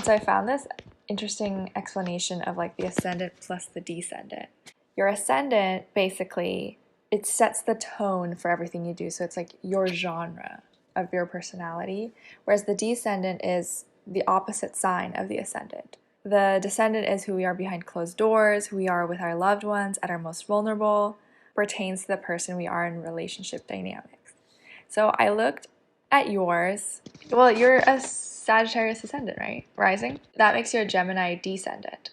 So I found this interesting explanation of like the ascendant plus the descendant. Your ascendant, basically, it sets the tone for everything you do. So it's like your genre of your personality, whereas the descendant is the opposite sign of the ascendant. The descendant is who we are behind closed doors, who we are with our loved ones at our most vulnerable, pertains to the person we are in relationship dynamics. So I looked at yours. Well, you're a Sagittarius ascendant, right? Rising? That makes you a Gemini descendant.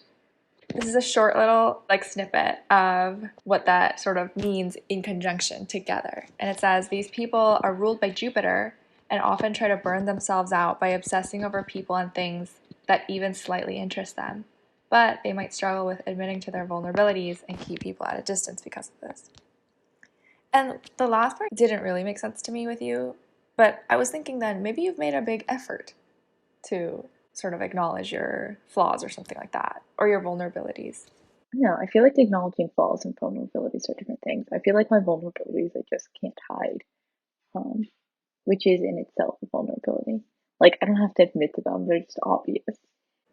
This is a short little snippet of what that sort of means in conjunction together. And it says, these people are ruled by Jupiter and often try to burn themselves out by obsessing over people and things that even slightly interest them. But they might struggle with admitting to their vulnerabilities and keep people at a distance because of this. And the last part didn't really make sense to me with you, but I was thinking then maybe you've made a big effort to sort of acknowledge your flaws or something like that, or your vulnerabilities. No, I feel like acknowledging flaws and vulnerabilities are different things. I feel like my vulnerabilities I just can't hide, um, which is in itself a vulnerability. Like, I don't have to admit to them, they're just obvious.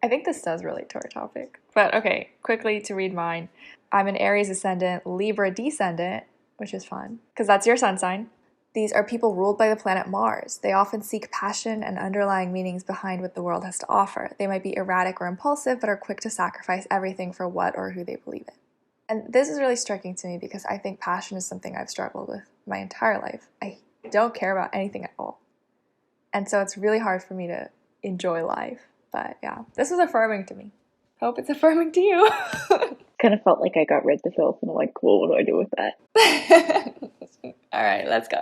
I think this does relate to our topic. But okay, quickly to read mine. I'm an Aries ascendant, Libra descendant, which is fun, because that's your sun sign. These are people ruled by the planet Mars. They often seek passion and underlying meanings behind what the world has to offer. They might be erratic or impulsive, but are quick to sacrifice everything for what or who they believe in. And this is really striking to me because I think passion is something I've struggled with my entire life. I don't care about anything at all. And so it's really hard for me to enjoy life. But yeah, this was affirming to me. Hope it's affirming to you. Kind of felt like I got rid of the filth, and I'm like, cool, what do I do with that? All right, let's go.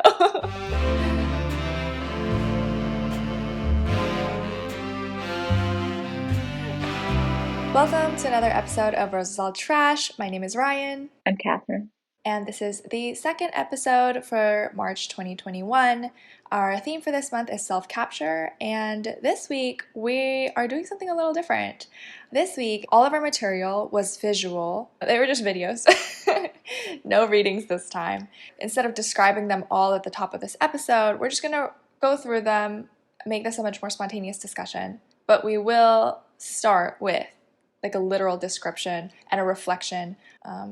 Welcome to another episode of Roses All Trash. My name is Ryan. I'm Catherine. And this is the second episode for March 2021. Our theme for this month is self-capture, and this week we are doing something a little different. This week, all of our material was visual. They were just videos. No readings this time. Instead of describing them all at the top of this episode, we're just going to go through them, make this a much more spontaneous discussion. But we will start with like a literal description and a reflection,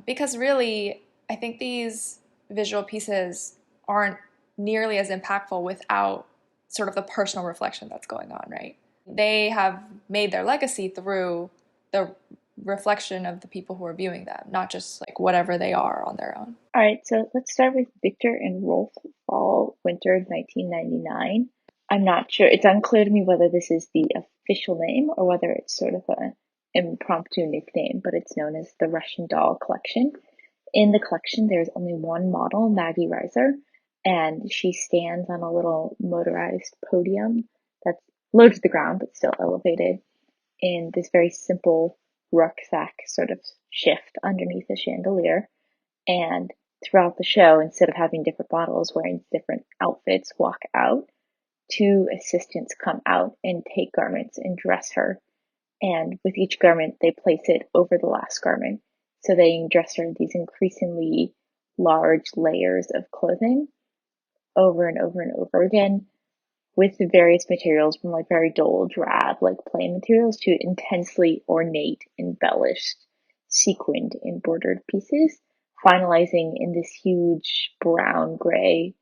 because really, I think these visual pieces aren't nearly as impactful without sort of the personal reflection that's going on, right? They have made their legacy through the reflection of the people who are viewing them, not just like whatever they are on their own. All right, so let's start with Victor and Rolf Fall Winter 1999. I'm not sure, it's unclear to me whether this is the official name or whether it's sort of an impromptu nickname, but it's known as the Russian Doll Collection. In the collection, there's only one model, Maggie Reiser, and she stands on a little motorized podium that's low to the ground but still elevated in this very simple rucksack sort of shift underneath a chandelier. And throughout the show, instead of having different models wearing different outfits walk out, two assistants come out and take garments and dress her. And with each garment, they place it over the last garment. So they dress her in these increasingly large layers of clothing over and over and over again with various materials from like very dull, drab, like plain materials to intensely ornate, embellished, sequined, embroidered pieces, finalizing in this huge brown-gray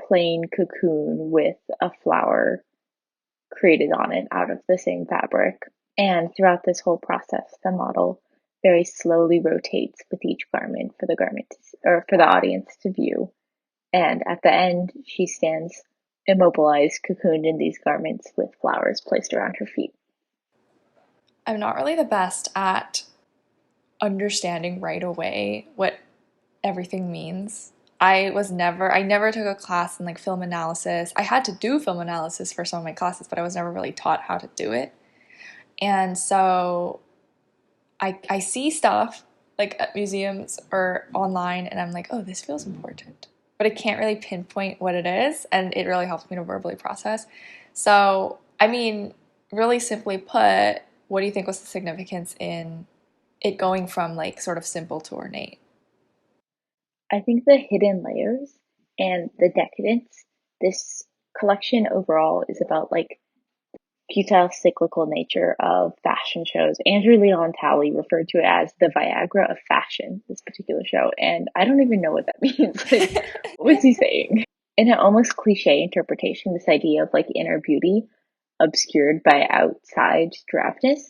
plain cocoon with a flower created on it out of the same fabric. And throughout this whole process, the model very slowly rotates with each garment for the or for the audience to view. And at the end, she stands immobilized, cocooned in these garments with flowers placed around her feet. I'm not really the best at understanding right away what everything means. I never took a class in like film analysis. I had to do film analysis for some of my classes, but I was never really taught how to do it. And so I see stuff like at museums or online and I'm like, oh, this feels important. But I can't really pinpoint what it is, and it really helps me to verbally process. So, I mean, really simply put, what do you think was the significance in it going from like sort of simple to ornate? I think the hidden layers and the decadence, this collection overall is about like futile cyclical nature of fashion shows. Andrew Leon Talley referred to it as the Viagra of fashion, this particular show, and I don't even know what that means. Like, what was he saying? In an almost cliche interpretation, this idea of like inner beauty obscured by outside drabness,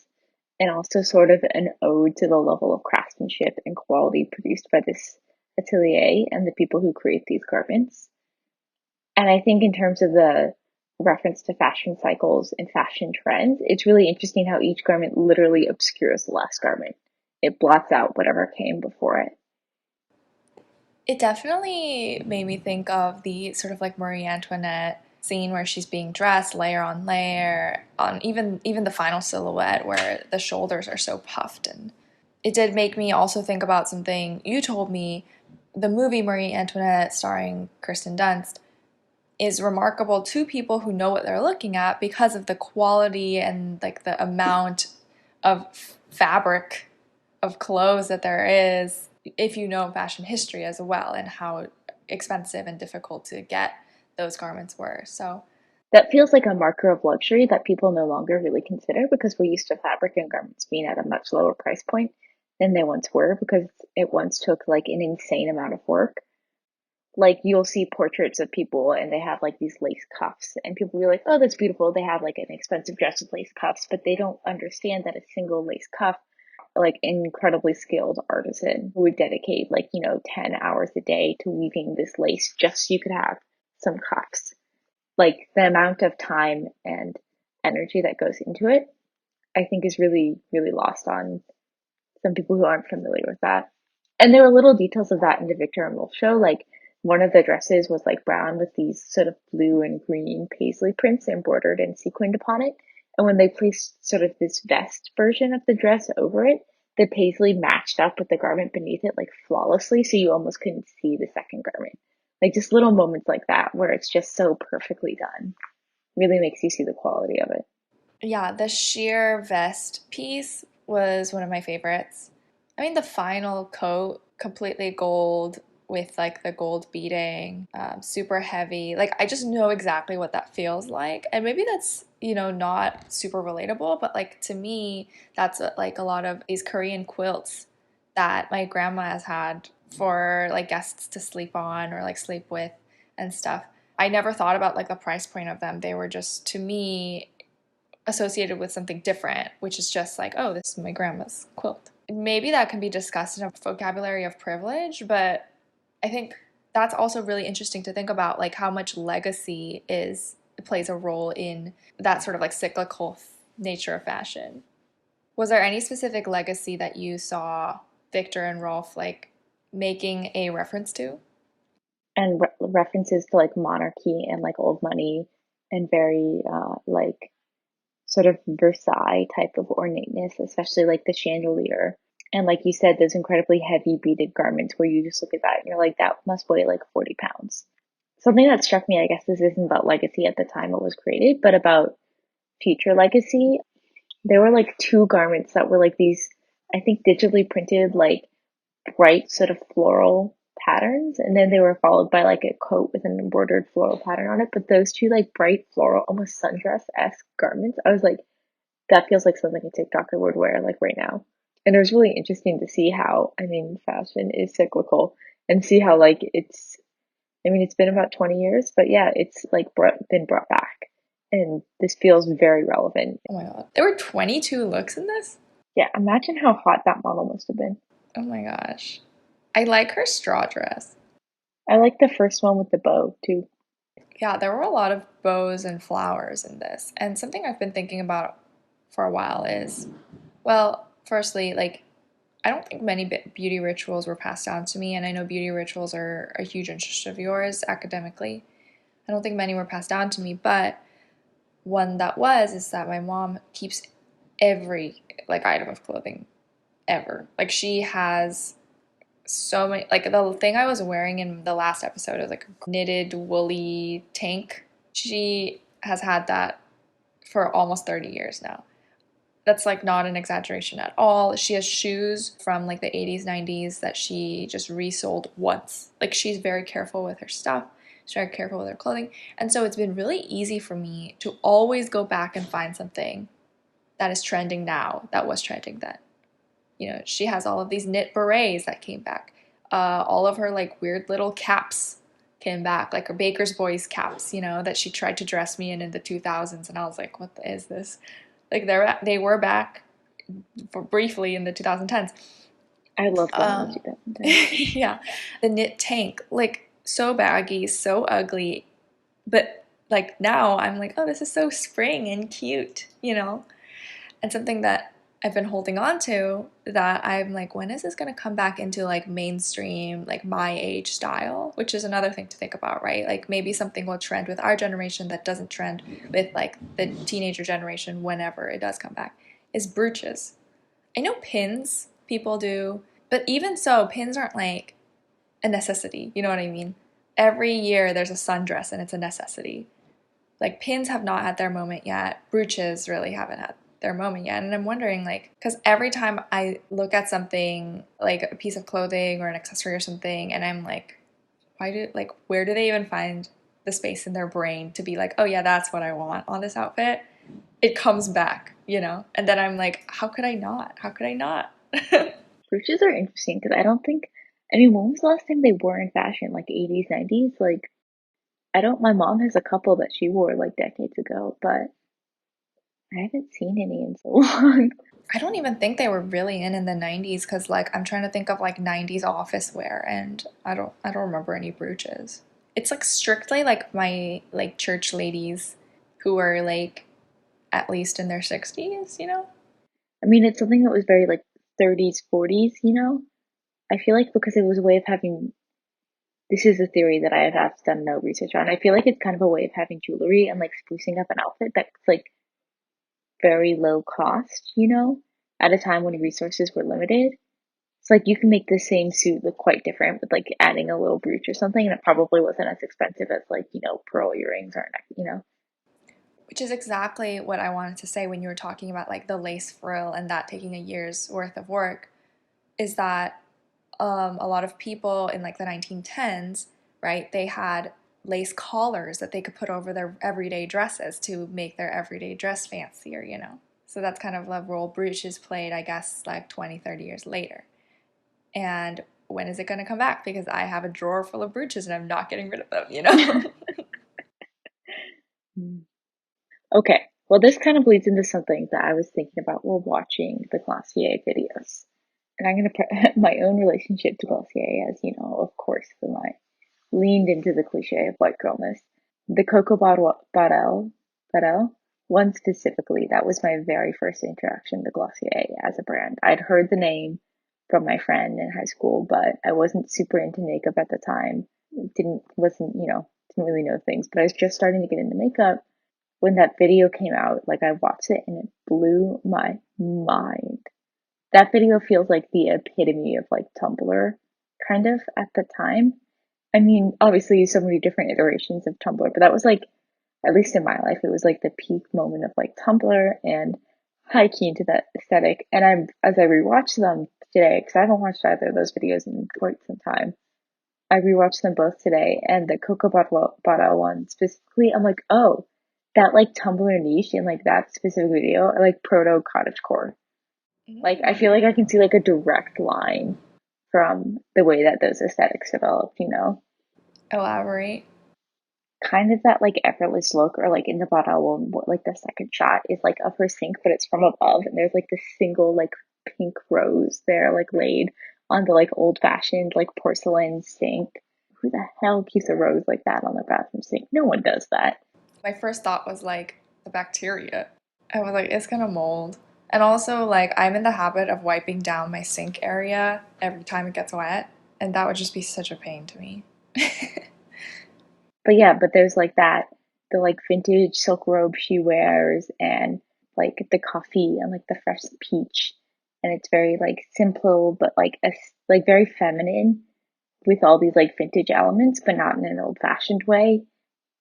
and also sort of an ode to the level of craftsmanship and quality produced by this atelier and the people who create these garments. And I think in terms of the reference to fashion cycles and fashion trends, it's really interesting how each garment literally obscures the last garment. It blots out whatever came before it. It definitely made me think of the sort of like Marie Antoinette scene where she's being dressed layer on layer, on even the final silhouette where the shoulders are so puffed. And it did make me also think about something you told me. The movie Marie Antoinette, starring Kirsten Dunst, is remarkable to people who know what they're looking at because of the quality and like the amount of fabric of clothes that there is, if you know fashion history as well, and how expensive and difficult to get those garments were. So That feels like a marker of luxury that people no longer really consider because we're used to fabric and garments being at a much lower price point than they once were because it once took like an insane amount of work. Like you'll see portraits of people and they have like these lace cuffs and people will be like, oh, that's beautiful. They have like an expensive dress with lace cuffs, but they don't understand that a single lace cuff, like incredibly skilled artisan who would dedicate like, 10 hours a day to weaving this lace just so you could have some cuffs. Like the amount of time and energy that goes into it, I think is really, really lost on some people who aren't familiar with that. And there were little details of that in the Victor and Wolf show. Like one of the dresses was like brown with these sort of blue and green paisley prints embroidered and sequined upon it. And when they placed sort of this vest version of the dress over it, the paisley matched up with the garment beneath it like flawlessly, so you almost couldn't see the second garment. Like just little moments like that where it's just so perfectly done really makes you see the quality of it. yeah, the sheer vest piece was one of my favorites. I mean, the final coat, completely gold with like the gold beading, super heavy. Like, I just know exactly what that feels like. And maybe that's, not super relatable, but like to me, that's like a lot of these Korean quilts that my grandma has had for like guests to sleep on or like sleep with and stuff. I never thought about like the price point of them. They were just, to me, associated with something different, which is just like, oh, this is my grandma's quilt. Maybe that can be discussed in a vocabulary of privilege, but I think that's also really interesting to think about, like how much legacy plays a role in that sort of like cyclical nature of fashion. Was there any specific legacy that you saw Victor and Rolf like making a reference to? And references to like monarchy and like old money and very like sort of Versailles type of ornateness, especially like the chandelier. And like you said, those incredibly heavy beaded garments where you just look at that and you're like, that must weigh like 40 pounds. Something that struck me, I guess this isn't about legacy at the time it was created, but about future legacy. There were like two garments that were like these, I think, digitally printed, like bright sort of floral patterns. And then they were followed by like a coat with an embroidered floral pattern on it. But those two like bright floral, almost sundress-esque garments, I was like, that feels like something a TikToker would wear like right now. And it was really interesting to see how, I mean, fashion is cyclical and see how like it's been about 20 years, but yeah, it's like been brought back. And this feels very relevant. Oh my god. There were 22 looks in this? Yeah, imagine how hot that model must have been. Oh my gosh. I like her straw dress. I like the first one with the bow too. Yeah, there were a lot of bows and flowers in this. And something I've been thinking about for a while is, well, firstly, like, I don't think many beauty rituals were passed down to me. And I know beauty rituals are a huge interest of yours academically. I don't think many were passed down to me, but one that was is that my mom keeps every like item of clothing ever. Like she has so many, like the thing I was wearing in the last episode is like a knitted woolly tank. She has had that for almost 30 years now. That's like not an exaggeration at all. She has shoes from like the 80s, 90s that she just resold once. Like she's very careful with her stuff. She's very careful with her clothing. And so it's been really easy for me to always go back and find something that is trending now that was trending then. You know, she has all of these knit berets that came back. All of her like weird little caps came back, like her Baker's Boys caps, you know, that she tried to dress me in the 2000s. And I was like, what is this? Like they were back for briefly in the 2010s. I love them in the 2010s. Yeah, the knit tank, like so baggy, so ugly, but like now I'm like, oh, this is so spring and cute, you know? And something that I've been holding on to that I'm like, when is this going to come back into like mainstream, like my age style, which is another thing to think about, right? Like maybe something will trend with our generation that doesn't trend with like the teenager generation whenever it does come back, is brooches. I know pins people do, but even so, pins aren't like a necessity. You know what I mean? Every year there's a sundress and it's a necessity. Like pins have not had their moment yet. Brooches really haven't had their moment yet. And I'm wondering, like, because every time I look at something like a piece of clothing or an accessory or something, and I'm like, where do they even find the space in their brain to be like, oh yeah, that's what I want on this outfit? It comes back, you know? And then I'm like, how could I not? How could I not? Brooches are interesting because I don't think, I mean, when was the last time they were in fashion? Like 80s, 90s? Like, I don't, my mom has a couple that she wore like decades ago, but I haven't seen any in so long. I don't even think they were really in the 90s because like I'm trying to think of like 90s office wear and I don't remember any brooches. It's like strictly like my like church ladies who are like at least in their 60s, you know? I mean, it's something that was very like 30s, 40s, you know? I feel like because it was a way of having, this is a theory that I have done no research on. I feel like it's kind of a way of having jewelry and like sprucing up an outfit that's like very low cost, you know, at a time when resources were limited. It's like you can make the same suit look quite different with like adding a little brooch or something, and it probably wasn't as expensive as like, you know, pearl earrings or neck, you know. Which is exactly what I wanted to say when you were talking about like the lace frill and that taking a year's worth of work, is that a lot of people in like the 1910s, right, they had lace collars that they could put over their everyday dresses to make their everyday dress fancier, you know? So that's kind of the role brooches played, I guess, like 20, 30 years later. And when is it going to come back? Because I have a drawer full of brooches and I'm not getting rid of them, you know? Mm. Okay, well, this kind of leads into something that I was thinking about while watching the Glossier videos. And I'm going to put my own relationship to Glossier, as you know, of course, when I leaned into the cliche of white girlness. The Cocoa Bottle, one specifically, that was my very first interaction to Glossier as a brand. I'd heard the name from my friend in high school, but I wasn't super into makeup at the time. Didn't really know things, but I was just starting to get into makeup when that video came out. Like, I watched it and it blew my mind. That video feels like the epitome of like Tumblr kind of at the time. I mean, obviously so many different iterations of Tumblr, but that was like, at least in my life, it was like the peak moment of like Tumblr and high key into that aesthetic. And as I rewatched them today, because I haven't watched either of those videos in quite some time, I rewatched them both today, and the Cocoa Bottle one specifically, I'm like, oh, that like Tumblr niche in like that specific video, I like proto cottagecore. Like, I feel like I can see like a direct line from the way that those aesthetics developed, you know? Elaborate. Kind of that like effortless look, or like in the bottle, like the second shot is like of her sink, but it's from above, and there's like this single like pink rose there, like laid on the like old fashioned like porcelain sink. Who the hell keeps a rose like that on their bathroom sink? No one does that. My first thought was like the bacteria. I was like, it's gonna mold. And also, like, I'm in the habit of wiping down my sink area every time it gets wet, and that would just be such a pain to me. But yeah, but there's like that, the like vintage silk robe she wears, and like the coffee and like the fresh peach, and it's very like simple, but like very feminine with all these like vintage elements, but not in an old fashioned way.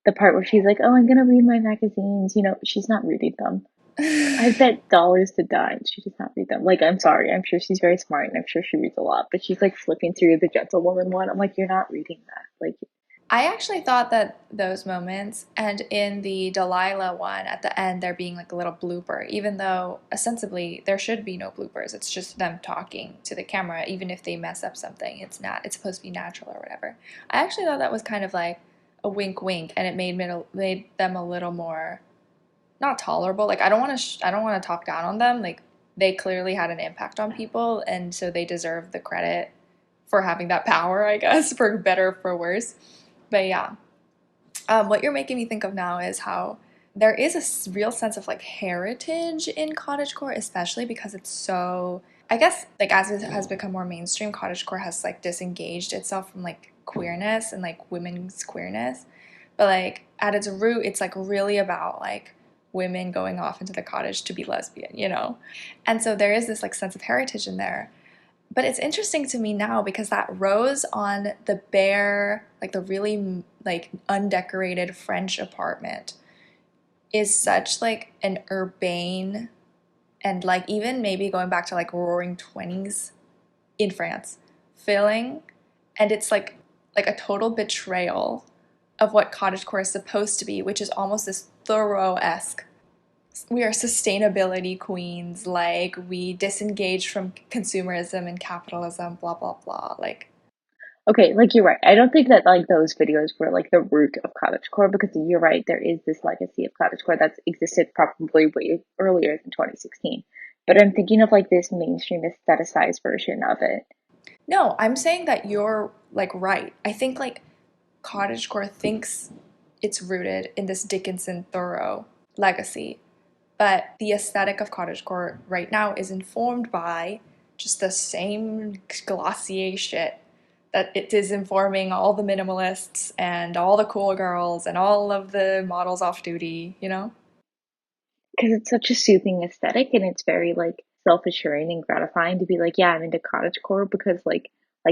The part where she's like, "Oh, I'm gonna read my magazines," you know, she's not reading them. I bet dollars to dimes she does not read them. Like, I'm sorry, I'm sure she's very smart and I'm sure she reads a lot, but she's like flipping through the Gentlewoman one. I'm like, you're not reading that. Like, I actually thought that those moments, and in the Delilah one at the end, there being like a little blooper, even though ostensibly there should be no bloopers. It's just them talking to the camera, even if they mess up something. It's supposed to be natural or whatever. I actually thought that was kind of like a wink wink, and it made them a little more not tolerable. Like I don't want to talk down on them. Like they clearly had an impact on people, and so they deserve the credit for having that power, I guess, for better or for worse. But yeah, what you're making me think of now is how there is a real sense of like heritage in cottagecore, especially because it's so. I guess like as it has become more mainstream, cottagecore has like disengaged itself from like queerness and like women's queerness. But like at its root, it's like really about like women going off into the cottage to be lesbian, you know? And so there is this like sense of heritage in there. But it's interesting to me now because that rose on the bare, like the really like undecorated French apartment is such like an urbane and like even maybe going back to like roaring 20s in France feeling, and it's like a total betrayal of what cottagecore is supposed to be, which is almost this Thoreau-esque. We are sustainability queens, like we disengage from consumerism and capitalism, blah blah blah. Like Okay, like you're right. I don't think that like those videos were like the root of cottagecore because you're right. There is this legacy of cottagecore that's existed probably way earlier than 2016. But I'm thinking of like this mainstream aestheticized version of it. no, I'm saying that you're like right. I think like cottagecore thinks it's rooted in this Dickinson Thoreau legacy, but the aesthetic of cottagecore right now is informed by just the same Glossier shit that it is informing all the minimalists and all the cool girls and all of the models off duty, you know? Because it's such a soothing aesthetic and it's very like self-assuring and gratifying to be like, yeah, I'm into cottagecore because like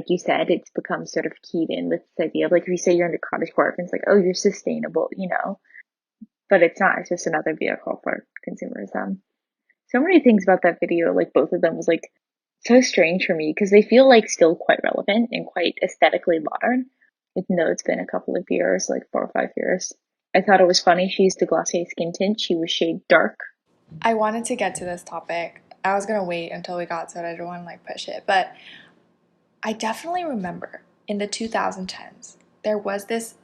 you said, it's become sort of keyed in with this idea of like if you say you're into cottagecore, it's like, oh, you're sustainable, you know. But it's not, it's just another vehicle for consumerism. So many things about that video, like both of them was like so strange for me because they feel like still quite relevant and quite aesthetically modern, even though it's been a couple of years, like 4 or 5 years. I thought it was funny she used a Glossier skin tint. She was shade dark. I wanted to get to this topic. I was gonna wait until we got to it. I didn't want to like push it, but I definitely remember in the 2010s there was this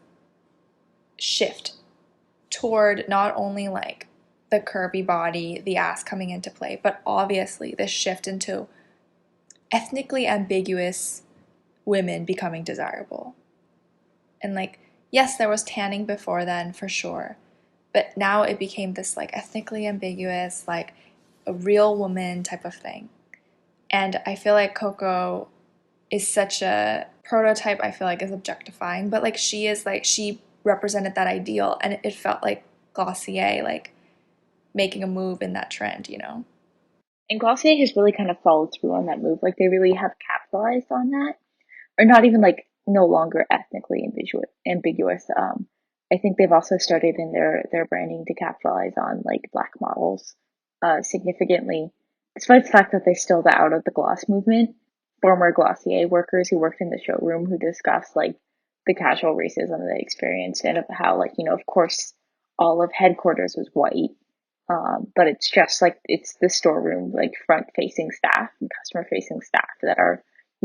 shift toward not only like the curvy body, the ass coming into play, but obviously this shift into ethnically ambiguous women becoming desirable. And like, yes, there was tanning before then for sure, but now it became this like ethnically ambiguous, like a real woman type of thing. And I feel like Coco is such a prototype, I feel like is objectifying, but like she represented that ideal and it felt like Glossier, like making a move in that trend, you know? And Glossier has really kind of followed through on that move. Like they really have capitalized on that. Or not even like no longer ethnically ambiguous. I think they've also started in their branding to capitalize on like black models significantly, despite the fact that they're still the out of the gloss movement. Former Glossier workers who worked in the showroom who discussed like the casual racism they experienced and of how like of course all of headquarters was white, but it's just like it's the storeroom like front facing staff and customer facing staff that are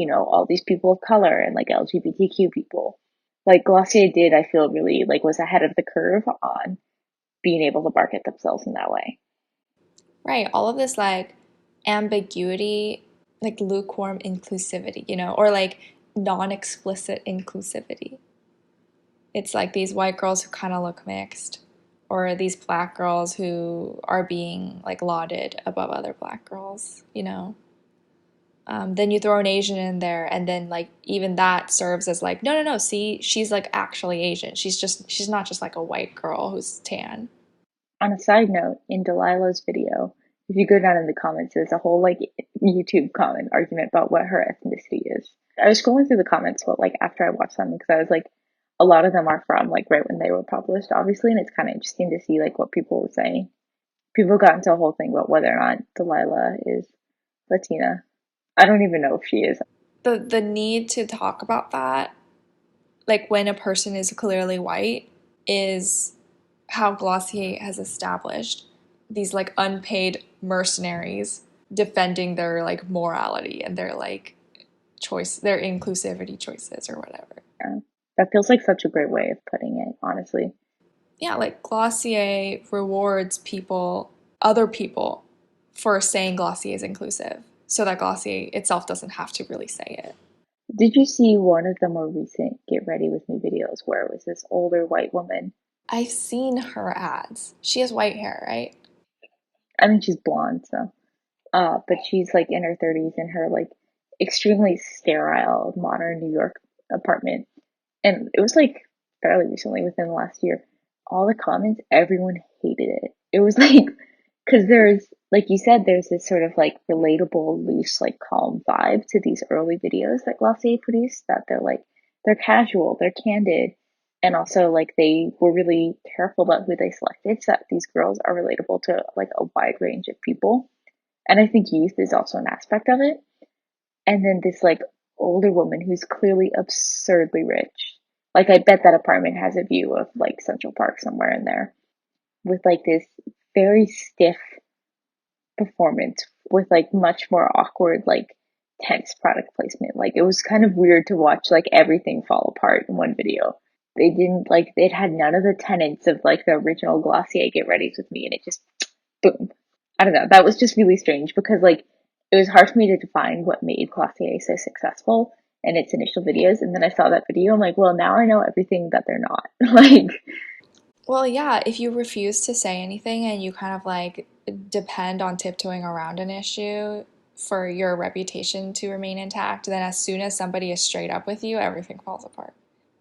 all these people of color and like LGBTQ people. Like Glossier did, I feel really like was ahead of the curve on being able to market themselves in that way. Right. All of this like ambiguity, like lukewarm inclusivity, you know, or like non explicit inclusivity. It's like these white girls who kind of look mixed, or these black girls who are being like lauded above other black girls, you know? Then you throw an Asian in there, and then like even that serves as like, no, no, no, see, she's like actually Asian. She's not just like a white girl who's tan. On a side note, in Delilah's video, if you go down in the comments, there's a whole like YouTube comment argument about what her ethnicity is. I was scrolling through the comments, but like after I watched them, because I was like, a lot of them are from like right when they were published, obviously, and it's kind of interesting to see like what people were saying. People got into a whole thing about whether or not Delilah is Latina. I don't even know if she is. The need to talk about that like when a person is clearly white, is how Glossier has established these like unpaid mercenaries defending their like morality and their like choice, their inclusivity choices or whatever. Yeah. That feels like such a great way of putting it, honestly. Yeah, like Glossier rewards people, other people, for saying Glossier is inclusive so that Glossier itself doesn't have to really say it. Did you see one of the more recent Get Ready With Me videos where it was this older white woman? I've seen her ads. She has white hair, right? I mean, she's blonde, so, but she's like in her 30s in her like extremely sterile modern New York apartment. And it was like fairly recently, within the last year. All the comments, everyone hated it. It was like, because there's, like you said, there's this sort of like relatable, loose, like calm vibe to these early videos that Glossier produced, that they're casual, they're candid, and also like they were really careful about who they selected so that these girls are relatable to like a wide range of people. And I think youth is also an aspect of it. And then this like older woman who's clearly absurdly rich. Like I bet that apartment has a view of like Central Park somewhere in there, with like this very stiff performance with like much more awkward, like tense product placement. Like it was kind of weird to watch like everything fall apart in one video. They didn't like, it had none of the tenets of like the original Glossier Get Ready With Me, and it just boom. I don't know. That was just really strange because like it was hard for me to define what made Glossier so successful in its initial videos. And then I saw that video. I'm like, well, now I know everything that they're not. Like, Well, yeah, if you refuse to say anything and you kind of like depend on tiptoeing around an issue for your reputation to remain intact, then as soon as somebody is straight up with you, everything falls apart.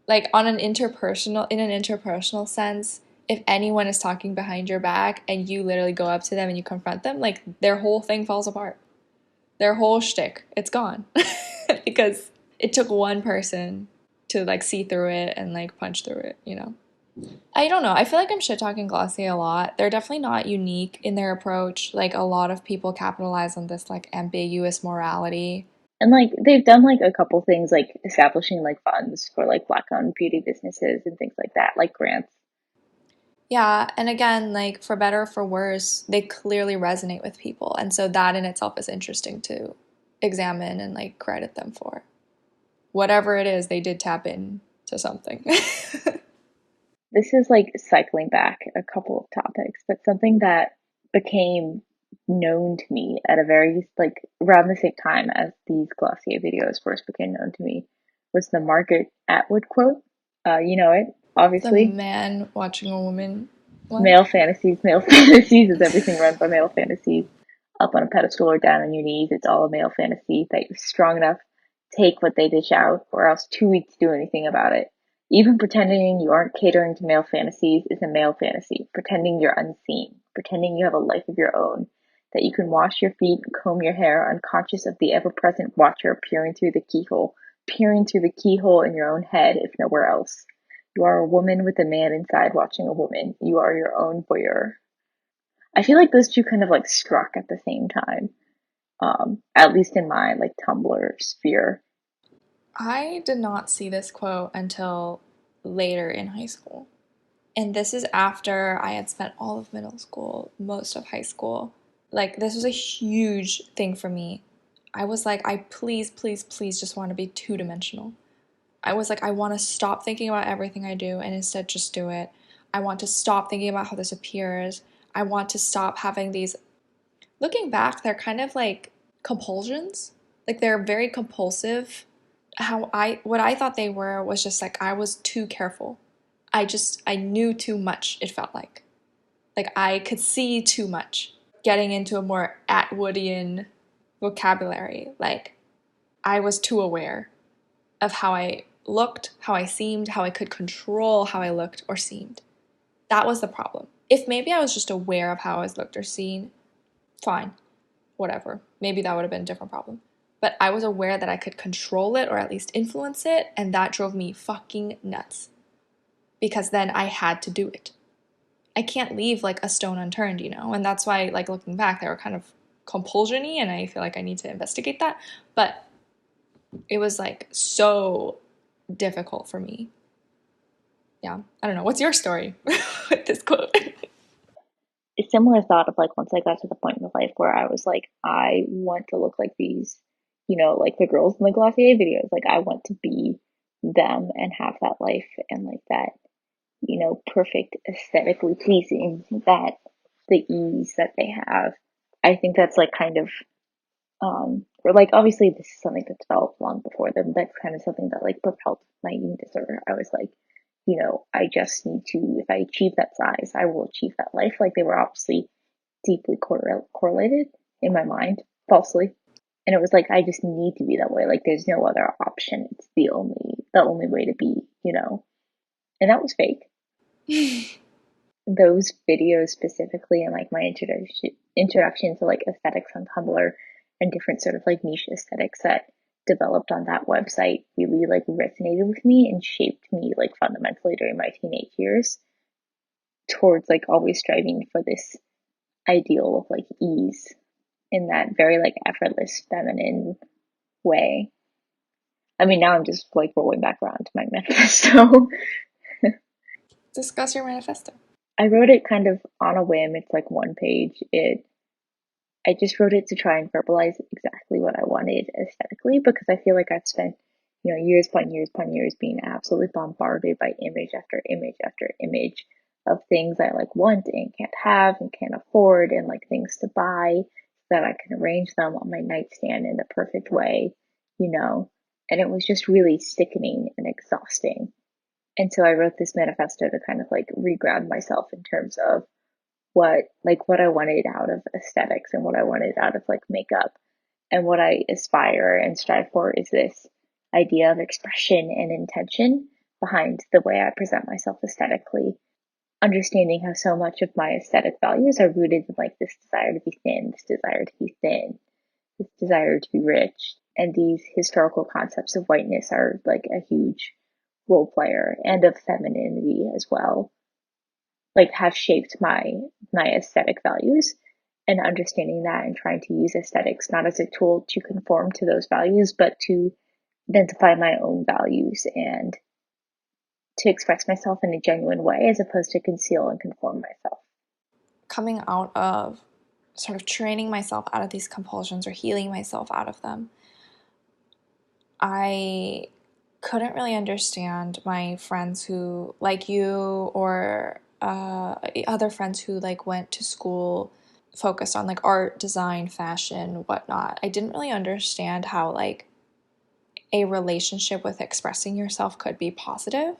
Like on an interpersonal sense, if anyone is talking behind your back and you literally go up to them and you confront them, like their whole thing falls apart. Their whole shtick, it's gone. Because it took one person to like see through it and like punch through it, you know? I don't know. I feel like I'm shit talking Glossier a lot. They're definitely not unique in their approach. Like a lot of people capitalize on this like ambiguous morality. and like they've done like a couple things like establishing like funds for like black owned beauty businesses and things like that, like grants. Yeah, and again, like for better or for worse, they clearly resonate with people. And so that in itself is interesting to examine and like credit them for. Whatever it is, they did tap in to something. This is like cycling back a couple of topics, but something that became known to me at a very like around the same time as these Glossier videos first became known to me was the Margaret Atwood quote. You know it, The obviously. man watching a woman. What? Male fantasies is everything run by male fantasies. Up on a pedestal or down on your knees, it's all a male fantasy that you're strong enough to take what they dish out, or else too weak to do anything about it. Even pretending you aren't catering to male fantasies is a male fantasy. Pretending you're unseen, pretending you have a life of your own, that you can wash your feet and comb your hair, unconscious of the ever present watcher peering through the keyhole in your own head, if nowhere else. You are a woman with a man inside watching a woman. You are your own voyeur. I feel like those two kind of like struck at the same time. At least in my like Tumblr sphere. I did not see this quote until later in high school. And this is after I had spent all of middle school, most of high school. Like, this was a huge thing for me. I was like, I please, please, please just want to be two dimensional. I was like, I want to stop thinking about everything I do and instead just do it. I want to stop thinking about how this appears. I want to stop having these. Looking back, they're kind of like compulsions. Like, they're very compulsive. What I thought they were was just like, I was too careful. I knew too much, it felt like. Like I could see too much. Getting into a more Atwoodian vocabulary. Like I was too aware of how I looked, how I seemed, how I could control how I looked or seemed. That was the problem. If maybe I was just aware of how I was looked or seen, fine, whatever. Maybe that would have been a different problem. But I was aware that I could control it or at least influence it, and that drove me fucking nuts. Because then I had to do it. I can't leave like a stone unturned, you know? And that's why, like, looking back, they were kind of compulsion-y, and I feel like I need to investigate that. But it was like so difficult for me. Yeah, I don't know. What's your story with this quote? A similar thought of like once I got to the point in life where I was like, I want to look like these, like the girls in the Glossier videos. Like I want to be them and have that life and like that, perfect aesthetically pleasing, that the ease that they have. I think that's like kind of or like obviously this is something that developed long before them. That's kind of something that like propelled my eating disorder. I was like, I just need to, if I achieve that size, I will achieve that life. Like they were obviously deeply correlated in my mind, falsely. And it was like I just need to be that way. Like there's no other option. It's the only way to be. And that was fake. Those videos specifically and like my introduction to like aesthetics on Tumblr and different sort of like niche aesthetics that developed on that website really like resonated with me and shaped me like fundamentally during my teenage years towards like always striving for this ideal of like ease in that very like effortless feminine way. I mean, now I'm just like rolling back around to my manifesto. Discuss your manifesto. I wrote it kind of on a whim. It's like one page. I just wrote it to try and verbalize exactly what I wanted aesthetically because I feel like I've spent, years upon years upon years being absolutely bombarded by image after image after image of things I like want and can't have and can't afford and like things to buy so that I can arrange them on my nightstand in the perfect way, you know. And it was just really sickening and exhausting. And so I wrote this manifesto to kind of like reground myself in terms of what I wanted out of aesthetics and what I wanted out of like makeup and what I aspire and strive for is this idea of expression and intention behind the way I present myself aesthetically, understanding how so much of my aesthetic values are rooted in like this desire to be thin, this desire to be thin, this desire to be rich. And these historical concepts of whiteness are like a huge role player and of femininity as well, like have shaped my aesthetic values, and understanding that and trying to use aesthetics not as a tool to conform to those values but to identify my own values and to express myself in a genuine way as opposed to conceal and conform myself. Coming out of sort of training myself out of these compulsions or healing myself out of them, I couldn't really understand my friends who, like you, or other friends who like went to school focused on like art, design, fashion, whatnot. I didn't really understand how like a relationship with expressing yourself could be positive,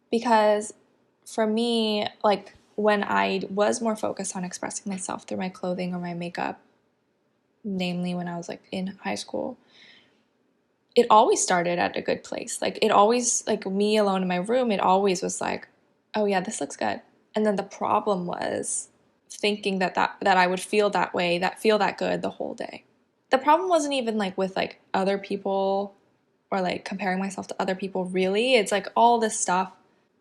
because for me, like when I was more focused on expressing myself through my clothing or my makeup, namely when I was like in high school, it always started at a good place. Like it always, like me alone in my room, it always was like, oh yeah, this looks good. And then the problem was thinking that I would feel that way, that feel that good the whole day. The problem wasn't even like with like other people or like comparing myself to other people really. It's like all this stuff.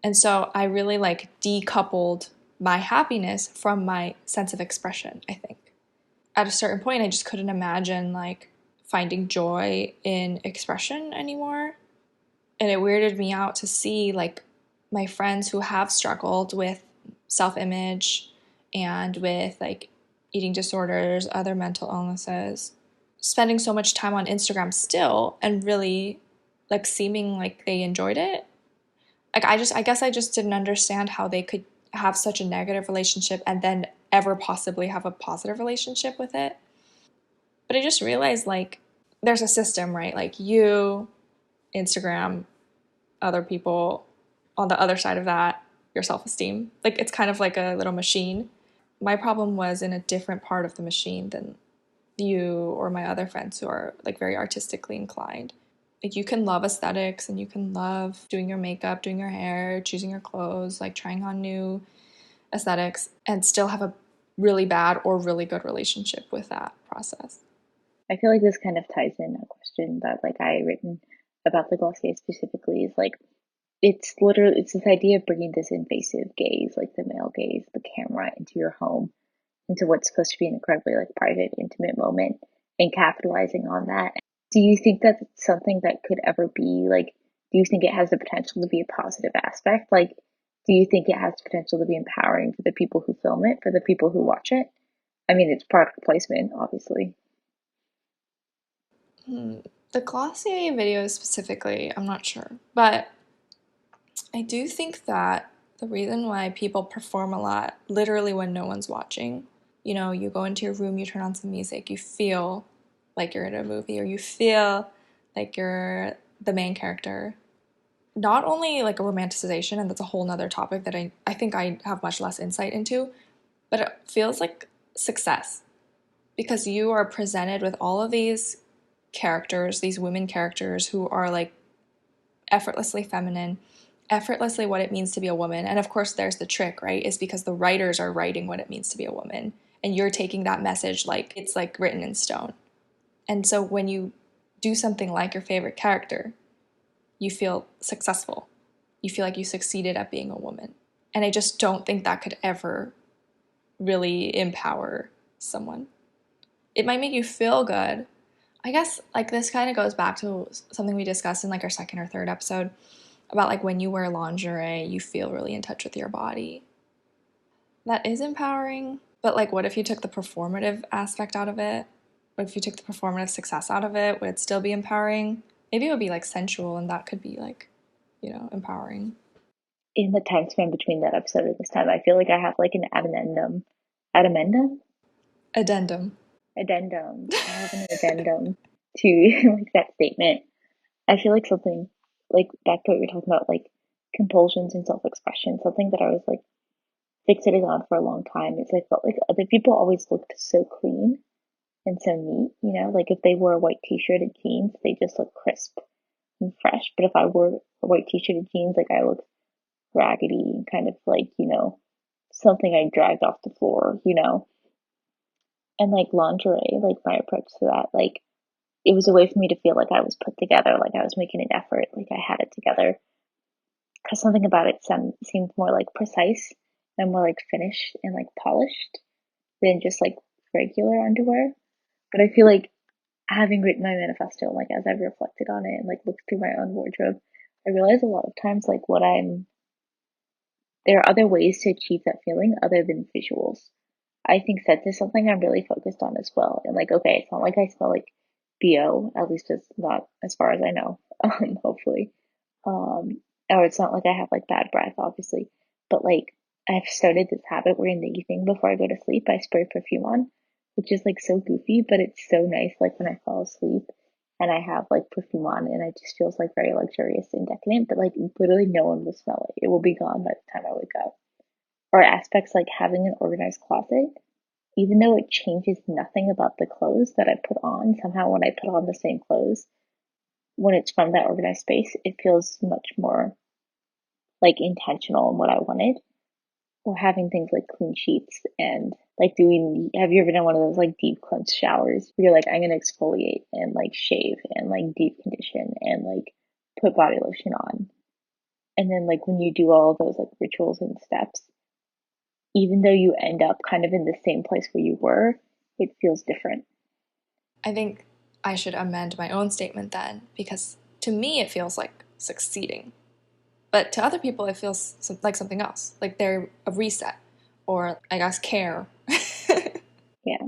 And so I really like decoupled my happiness from my sense of expression, I think. At a certain point, I just couldn't imagine like finding joy in expression anymore. And it weirded me out to see like my friends who have struggled with self-image and with like eating disorders, other mental illnesses, spending so much time on Instagram still and really like seeming like they enjoyed it. Like I guess I just didn't understand how they could have such a negative relationship and then ever possibly have a positive relationship with it. But I just realized like there's a system, right? Like you, Instagram, other people, on the other side of that, your self-esteem. Like it's kind of like a little machine. My problem was in a different part of the machine than you or my other friends who are like very artistically inclined. Like you can love aesthetics and you can love doing your makeup, doing your hair, choosing your clothes, like trying on new aesthetics and still have a really bad or really good relationship with that process. I feel like this kind of ties in a question that like I written about the Glossier specifically is like it's this idea of bringing this invasive gaze, like the male gaze, the camera into your home, into what's supposed to be an incredibly like private, intimate moment and capitalizing on that. Do you think that it's something that could ever be like do you think it has the potential to be a positive aspect? Like, do you think it has the potential to be empowering for the people who film it, for the people who watch it? I mean, it's product placement, obviously. The Glossier videos specifically, I'm not sure. But I do think that the reason why people perform a lot, literally when no one's watching, you know, you go into your room, you turn on some music, you feel like you're in a movie, or you feel like you're the main character. Not only like a romanticization, and that's a whole nother topic that I think I have much less insight into, but it feels like success. Because you are presented with all of these characters, these women characters who are like effortlessly feminine, effortlessly what it means to be a woman. And of course, there's the trick, right? Is because the writers are writing what it means to be a woman. And you're taking that message like it's like written in stone. And so when you do something like your favorite character, you feel successful. You feel like you succeeded at being a woman. And I just don't think that could ever really empower someone. It might make you feel good. I guess like this kind of goes back to something we discussed in like our second or third episode about like when you wear lingerie, you feel really in touch with your body. That is empowering, but like what if you took the performative aspect out of it? What if you took the performative success out of it? Would it still be empowering? Maybe it would be like sensual, and that could be like, you know, empowering. In the time span between that episode and this time, I feel like I have like an addendum, Addendum. addendum. I have an addendum to like that statement. I feel like something like back to what you're talking about, like compulsions and self-expression. Something that I was like fixated on for a long time is I felt like other people always looked so clean and so neat. You know, like if they wore a white t-shirt and jeans, they just look crisp and fresh. But if I wore a white t-shirt and jeans, like I looked raggedy and kind of like, you know, something I dragged off the floor, you know. And like lingerie, like my approach to that, like it was a way for me to feel like I was put together, like I was making an effort, like I had it together. Because something about it seemed more like precise and more like finished and like polished than just like regular underwear. But I feel like having written my manifesto, like as I've reflected on it and like looked through my own wardrobe, I realize a lot of times like there are other ways to achieve that feeling other than visuals. I think scent is something I'm really focused on as well. And like, okay, it's not like I smell like BO, at least it's not as far as I know, hopefully. Or it's not like I have like bad breath, obviously. But like, I've started this habit where in the evening before I go to sleep, I spray perfume on, which is like so goofy, but it's so nice. Like when I fall asleep and I have like perfume on and it just feels like very luxurious and decadent, but like literally no one will smell it. It will be gone by the time I wake up. Or aspects like having an organized closet, even though it changes nothing about the clothes that I put on, somehow when I put on the same clothes, when it's from that organized space, it feels much more like intentional in what I wanted. Or having things like clean sheets and like have you ever done one of those like deep cleanse showers where you're like, I'm gonna exfoliate and like shave and like deep condition and like put body lotion on. And then like when you do all of those like rituals and steps, even though you end up kind of in the same place where you were, it feels different. I think I should amend my own statement then, because to me it feels like succeeding. But to other people, it feels like something else, like they're a reset, or I guess care. Yeah.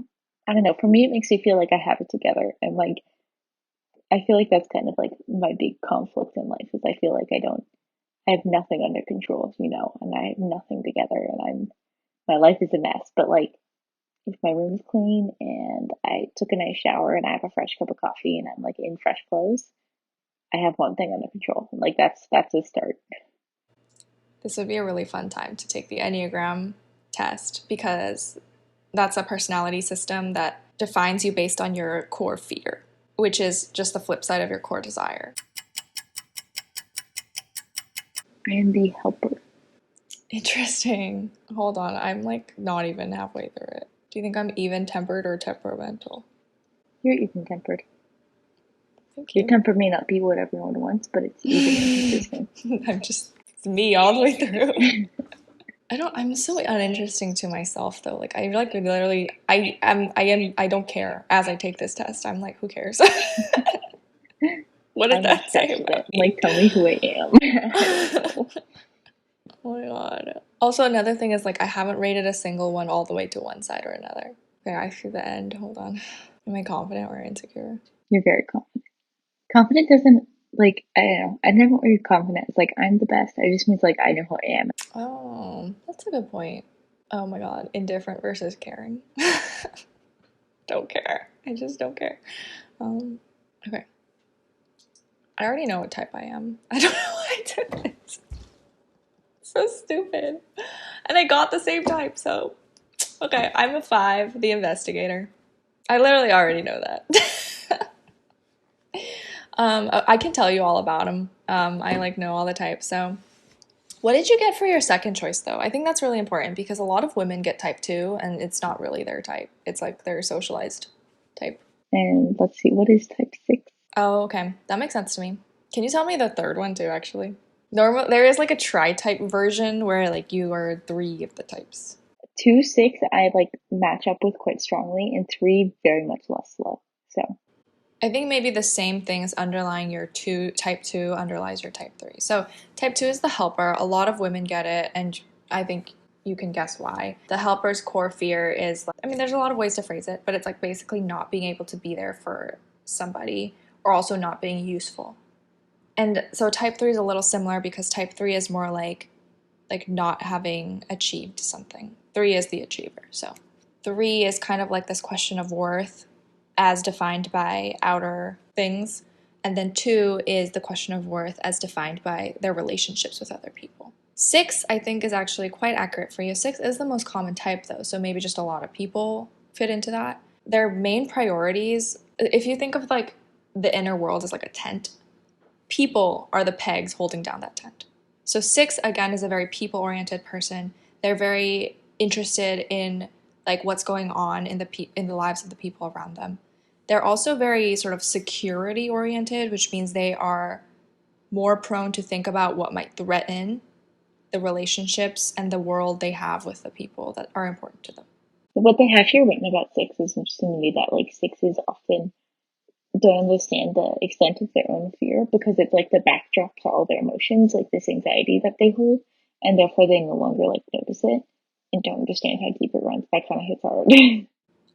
I don't know. For me, it makes me feel like I have it together. And like, I feel like that's kind of like my big conflict in life is I feel like I have nothing under control, you know, and I have nothing together and my life is a mess. But like, if my room is clean and I took a nice shower and I have a fresh cup of coffee and I'm like in fresh clothes, I have one thing under control. Like that's a start. This would be a really fun time to take the enneagram test, because that's a personality system that defines you based on your core fear, which is just the flip side of your core desire. I am the helper. Interesting. Hold on, I'm like not even halfway through it. Do you think I'm even tempered or temperamental? You're even tempered. Thank Your you. temper may not be what everyone wants, but it's even and consistent. It's me all the way through. I'm so uninteresting to myself though. Like I like literally I don't care as I take this test. I'm like, who cares? What I did almost that say scratched it. about me? Like, tell me who I am. I don't know. Oh my god. Also, another thing is, like, I haven't rated a single one all the way to one side or another. Okay, I see the end. Hold on. Am I confident or insecure? You're very confident. Confident doesn't, like, I don't know. I never read confident. It's like, I'm the best. It just means, like, I know who I am. Oh, that's a good point. Oh my god. Indifferent versus caring. Don't care. I just don't care. Okay. I already know what type I am. I don't know why I did this. So stupid. And I got the same type, so. Okay, I'm a 5, the investigator. I literally already know that. I can tell you all about them. I like know all the types. So, what did you get for your second choice though? I think that's really important because a lot of women get type 2 and it's not really their type. It's like their socialized type. And let's see, what is type 6? Oh, okay. That makes sense to me. Can you tell me the third one too, actually? There is like a tri-type version where like you are 3 of the types. 2, 6, I like match up with quite strongly, and 3, very much less so. So, I think maybe the same things underlying your type 2 underlies your type 3. So type 2 is the helper. A lot of women get it, and I think you can guess why. The helper's core fear is, like, I mean, there's a lot of ways to phrase it, but it's like basically not being able to be there for somebody or also not being useful. And so type 3 is a little similar because type 3 is more like not having achieved something. 3 is the achiever. So 3 is kind of like this question of worth as defined by outer things. And then 2 is the question of worth as defined by their relationships with other people. 6, I think, is actually quite accurate for you. 6 is the most common type, though, so maybe just a lot of people fit into that. Their main priorities, if you think of like the inner world as like a tent, people are the pegs holding down that tent. So 6, again, is a very people-oriented person. They're very interested in like what's going on in the lives of the people around them. They're also very sort of security oriented, which means they are more prone to think about what might threaten the relationships and the world they have with the people that are important to them. what they have here written about 6 is interesting to me, that like 6s often don't understand the extent of their own fear because it's like the backdrop to all their emotions, like this anxiety that they hold, and therefore they no longer like notice it and don't understand how deep it runs. That kind of hits hard.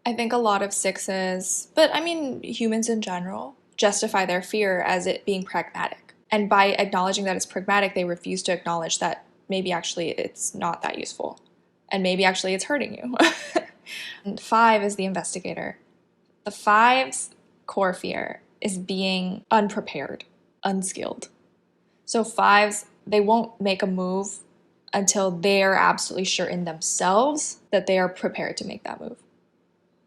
I think a lot of 6s, but I mean humans in general, justify their fear as it being pragmatic. And by acknowledging that it's pragmatic, they refuse to acknowledge that maybe actually it's not that useful. And maybe actually it's hurting you. And 5 is the investigator. The 5's core fear is being unprepared, unskilled. So 5s, they won't make a move until they're absolutely sure in themselves that they are prepared to make that move.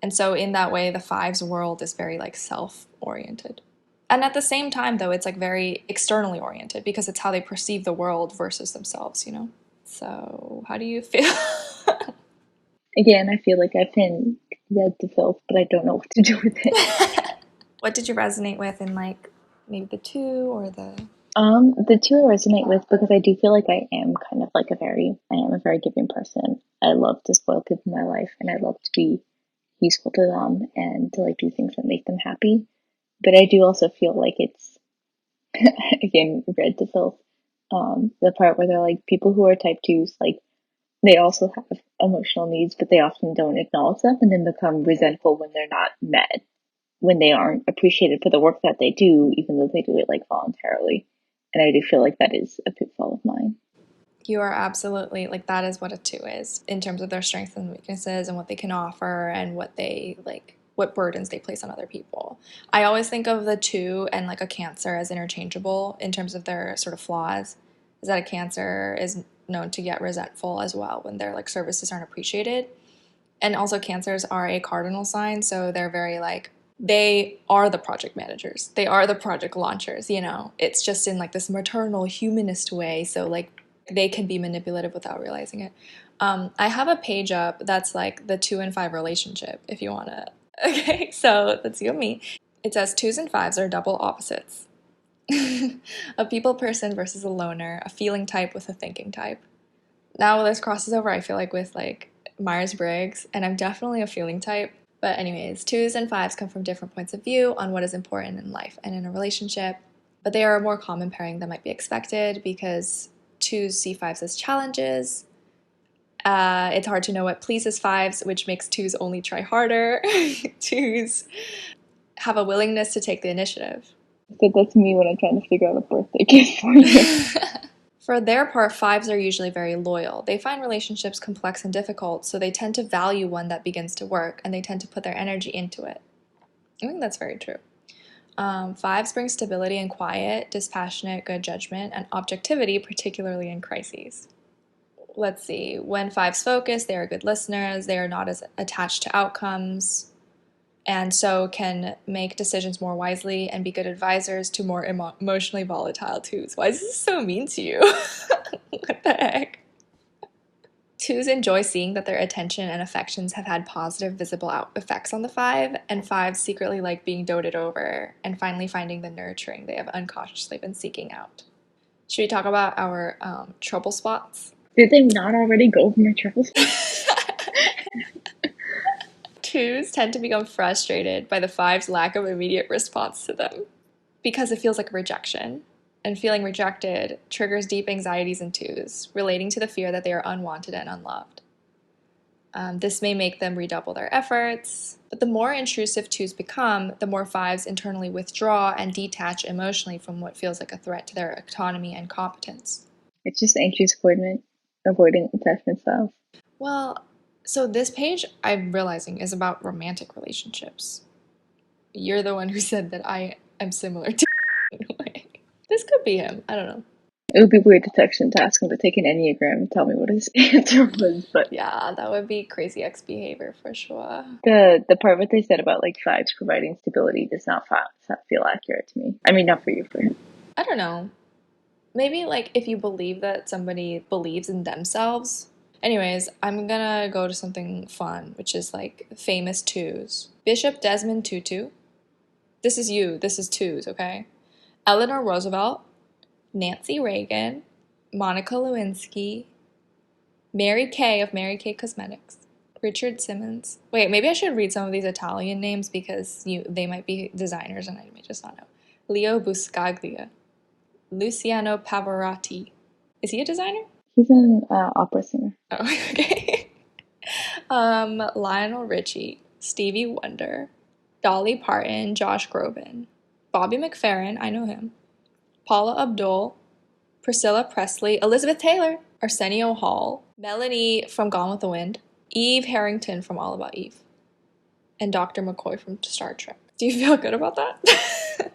And so in that way, the 5's world is very like self-oriented. And at the same time, though, it's like very externally oriented because it's how they perceive the world versus themselves, you know? So how do you feel? Again, I feel like I've been read to filth, but I don't know what to do with it. What did you resonate with in like maybe the 2 or the... The 2 I resonate with because I do feel like I am kind of like I am a very giving person. I love to spoil people in my life and I love to be useful to them and to like do things that make them happy. But I do also feel like it's, again, read to filth. The part where they're like, people who are type 2s, like, they also have emotional needs, but they often don't acknowledge them and then become resentful when they're not met, when they aren't appreciated for the work that they do, even though they do it like voluntarily. And I do feel like that is a pitfall of mine. You are absolutely, like, that is what a 2 is in terms of their strengths and weaknesses and what they can offer and what they, like, what burdens they place on other people. I always think of the 2 and, like, a Cancer as interchangeable in terms of their sort of flaws, is that a Cancer is known to get resentful as well when their, like, services aren't appreciated. And also Cancers are a cardinal sign, so they're very, like, they are the project managers. They are the project launchers, you know? It's just in, like, this maternal humanist way, so, like, they can be manipulative without realizing it. I have a page up that's like the 2 and 5 relationship, if you want to. Okay, so that's you and me. It says 2s and 5s are double opposites. A people person versus a loner, a feeling type with a thinking type. Now this crosses over, I feel like, with like Myers-Briggs, and I'm definitely a feeling type. But anyways, 2s and 5s come from different points of view on what is important in life and in a relationship. But they are a more common pairing than might be expected because 2s see 5s as challenges. It's hard to know what pleases 5s, which makes 2s only try harder. 2s have a willingness to take the initiative. So that's me when I'm trying to figure out a birthday gift for you. For their part, 5s are usually very loyal. They find relationships complex and difficult, so they tend to value one that begins to work, and they tend to put their energy into it. I think that's very true. 5s bring stability and quiet, dispassionate, good judgment, and objectivity, particularly in crises. Let's see. When 5s focus, they are good listeners. They are not as attached to outcomes, and so can make decisions more wisely and be good advisors to more emotionally volatile 2s. Why is this so mean to you? What the heck? 2s enjoy seeing that their attention and affections have had positive visible effects on the 5, and 5s secretly like being doted over and finally finding the nurturing they have unconsciously been seeking out. Should we talk about our trouble spots? Did they not already go over my trouble spots? 2s tend to become frustrated by the 5's lack of immediate response to them because it feels like a rejection. And feeling rejected triggers deep anxieties in 2s, relating to the fear that they are unwanted and unloved. This may make them redouble their efforts, but the more intrusive 2s become, the more 5s internally withdraw and detach emotionally from what feels like a threat to their autonomy and competence. It's just anxious avoiding attachment styles. Well, so this page, I'm realizing, is about romantic relationships. You're the one who said that I am similar to in a way. This could be him. I don't know. It would be weird to text him to ask him to take an enneagram and tell me what his answer was, but yeah, that would be crazy ex behavior for sure. The part what they said about like 5s providing stability does not feel accurate to me. I mean, not for you, for him. I don't know. Maybe like if you believe that somebody believes in themselves. Anyways, I'm gonna go to something fun, which is like famous 2s. Bishop Desmond Tutu. This is you. This is 2s, okay? Eleanor Roosevelt, Nancy Reagan, Monica Lewinsky, Mary Kay of Mary Kay Cosmetics, Richard Simmons. Wait, maybe I should read some of these Italian names because they might be designers and I may just not know. Leo Buscaglia, Luciano Pavarotti. Is he a designer? He's an opera singer. Oh, okay. Lionel Richie, Stevie Wonder, Dolly Parton, Josh Groban, Bobby McFerrin, I know him, Paula Abdul, Priscilla Presley, Elizabeth Taylor, Arsenio Hall, Melanie from Gone with the Wind, Eve Harrington from All About Eve, and Dr. McCoy from Star Trek. Do you feel good about that?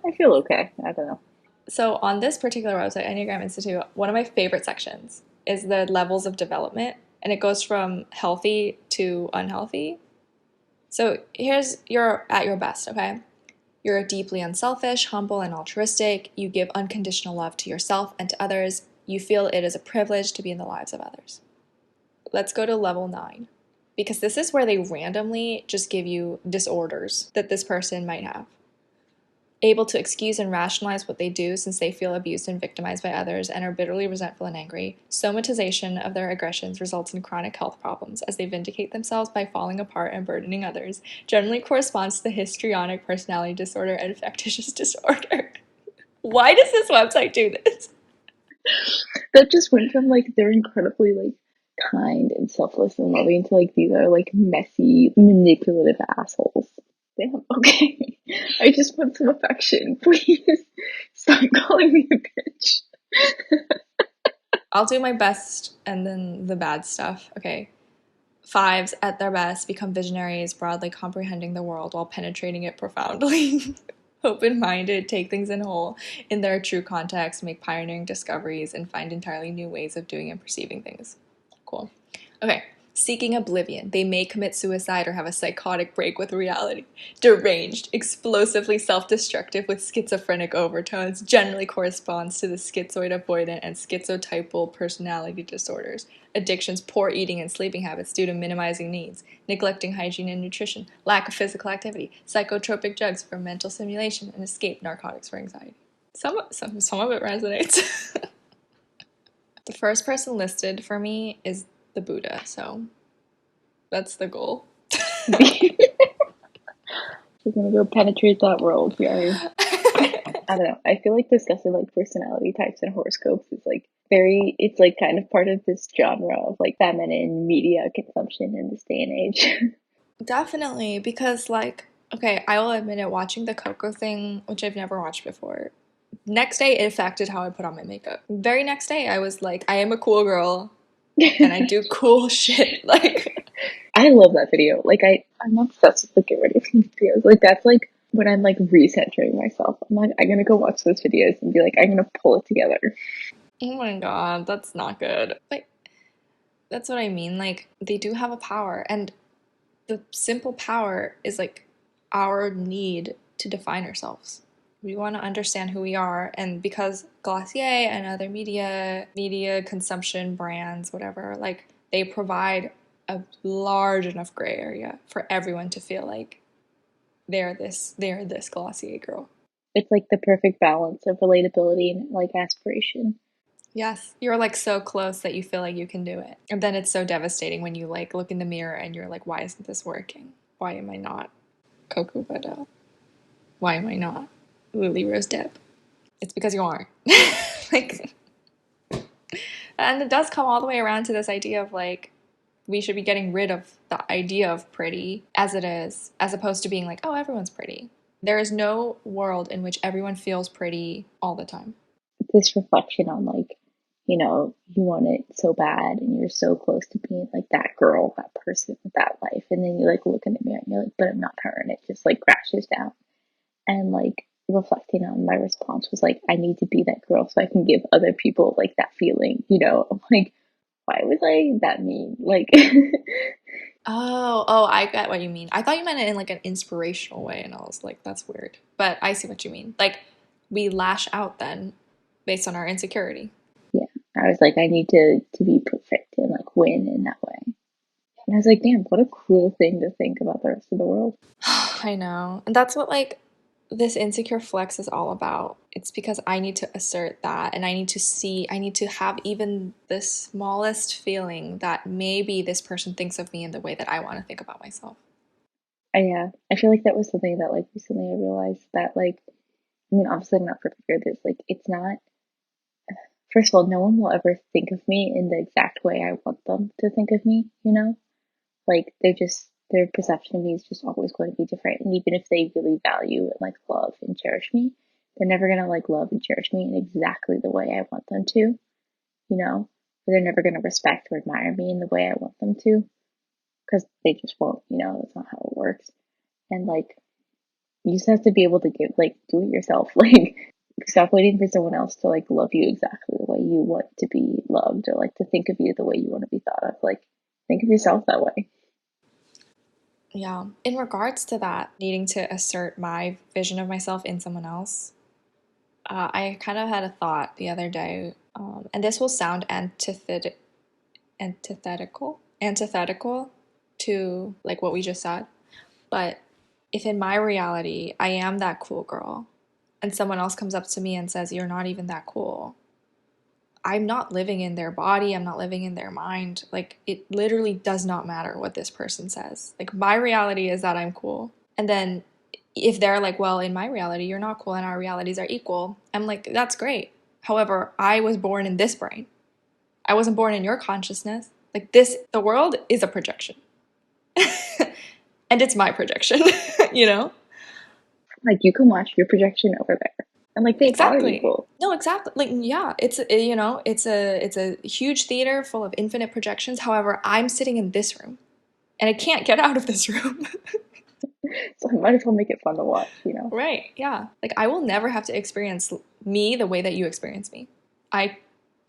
I feel okay. I don't know. So on this particular website, Enneagram Institute, one of my favorite sections is the levels of development, and it goes from healthy to unhealthy. So you're at your best, okay? You're deeply unselfish, humble, and altruistic. You give unconditional love to yourself and to others. You feel it is a privilege to be in the lives of others. Let's go to level 9, because this is where they randomly just give you disorders that this person might have. Able to excuse and rationalize what they do since they feel abused and victimized by others and are bitterly resentful and angry. Somatization of their aggressions results in chronic health problems as they vindicate themselves by falling apart and burdening others. Generally corresponds to the histrionic personality disorder and factitious disorder. Why does this website do this? That just went from like they're incredibly like kind and selfless and loving to like these are like messy, manipulative assholes. Damn, okay. I just want some affection. Please stop calling me a bitch. I'll do my best and then the bad stuff. Okay. 5s, at their best, become visionaries, broadly comprehending the world while penetrating it profoundly. Open-minded, take things in whole in their true context, make pioneering discoveries, and find entirely new ways of doing and perceiving things. Cool. Okay. Seeking oblivion. They may commit suicide or have a psychotic break with reality. Deranged, explosively self-destructive with schizophrenic overtones, generally corresponds to the schizoid avoidant and schizotypal personality disorders. Addictions, poor eating and sleeping habits due to minimizing needs, neglecting hygiene and nutrition, lack of physical activity, psychotropic drugs for mental stimulation, and escape narcotics for anxiety. Some of it resonates. The first person listed for me is the Buddha, so that's the goal. We're gonna go penetrate that world, Gary. I don't know. I feel like discussing like personality types and horoscopes is like very, it's like kind of part of this genre of like feminine media consumption in this day and age. Definitely, because like, okay, I will admit it, watching the Coco thing, which I've never watched before, next day it affected how I put on my makeup. Very next day I was like, I am a cool girl and I do cool shit. Like, I love that video. Like I'm obsessed with the get ready with me videos. Like that's like when I'm like recentering myself. I'm like, I'm gonna go watch those videos and be like, I'm gonna pull it together. oh my god, that's not good. But that's what I mean. Like, they do have a power, and the simple power is like our need to define ourselves. We want to understand who we are, and because Glossier and other media consumption brands, whatever, like they provide a large enough gray area for everyone to feel like they're this Glossier girl. It's like the perfect balance of relatability and like aspiration. Yes, you're like so close that you feel like you can do it. And then it's so devastating when you like look in the mirror and you're like, why isn't this working? Why am I not Coco Butter? Why am I not Lily Rose Depp? It's because you are. Like, and it does come all the way around to this idea of like, we should be getting rid of the idea of pretty as it is, as opposed to being like, oh, everyone's pretty. There is no world in which everyone feels pretty all the time. This reflection on like, you want it so bad and you're so close to being like that girl, that person, that life. And then you like look in the mirror and you're like, but I'm not her. And it just like crashes down. And like reflecting on my response was like, I need to be that girl so I can give other people like that feeling, I'm like, why was I that mean? Like, Oh, I get what you mean. I thought you meant it in like an inspirational way, and I was like, that's weird. But I see what you mean. Like, we lash out then based on our insecurity. yeah, I was like, I need to be perfect and like win in that way. And I was like, damn, what a cool thing to think about the rest of the world. I know. And that's what like this insecure flex is all about. It's because I need to assert that, and I need to have even the smallest feeling that maybe this person thinks of me in the way that I want to think about myself. Yeah, I feel like that was something that like recently I realized that like, I mean, obviously I'm not perfect at this. Like, it's not. First of all, no one will ever think of me in the exact way I want them to think of me. Like their perception of me is just always going to be different. And even if they really value and like love and cherish me, they're never gonna like love and cherish me in exactly the way I want them to. They're never gonna respect or admire me in the way I want them to, because they just won't. That's not how it works. And like you just have to be able to give like do it yourself. Like stop waiting for someone else to like love you exactly the way you want to be loved, or like to think of you the way you want to be thought of. Like think of yourself that way. Yeah. In regards to that, needing to assert my vision of myself in someone else, I kind of had a thought the other day, and this will sound antithetical to like what we just said. But if in my reality I am that cool girl, and someone else comes up to me and says you're not even that cool, I'm not living in their body, I'm not living in their mind. Like, it literally does not matter what this person says. Like, my reality is that I'm cool. And then if they're like, well, in my reality, you're not cool and our realities are equal, I'm like, that's great. However, I was born in this brain. I wasn't born in your consciousness. Like, the world is a projection. And it's my projection, you know? Like you can watch your projection over there, and like they are Exactly. equal. No, exactly. Like, yeah, it's a huge theater full of infinite projections. However, I'm sitting in this room, and I can't get out of this room. So I might as well make it fun to watch. Right? Yeah. Like, I will never have to experience me the way that you experience me. I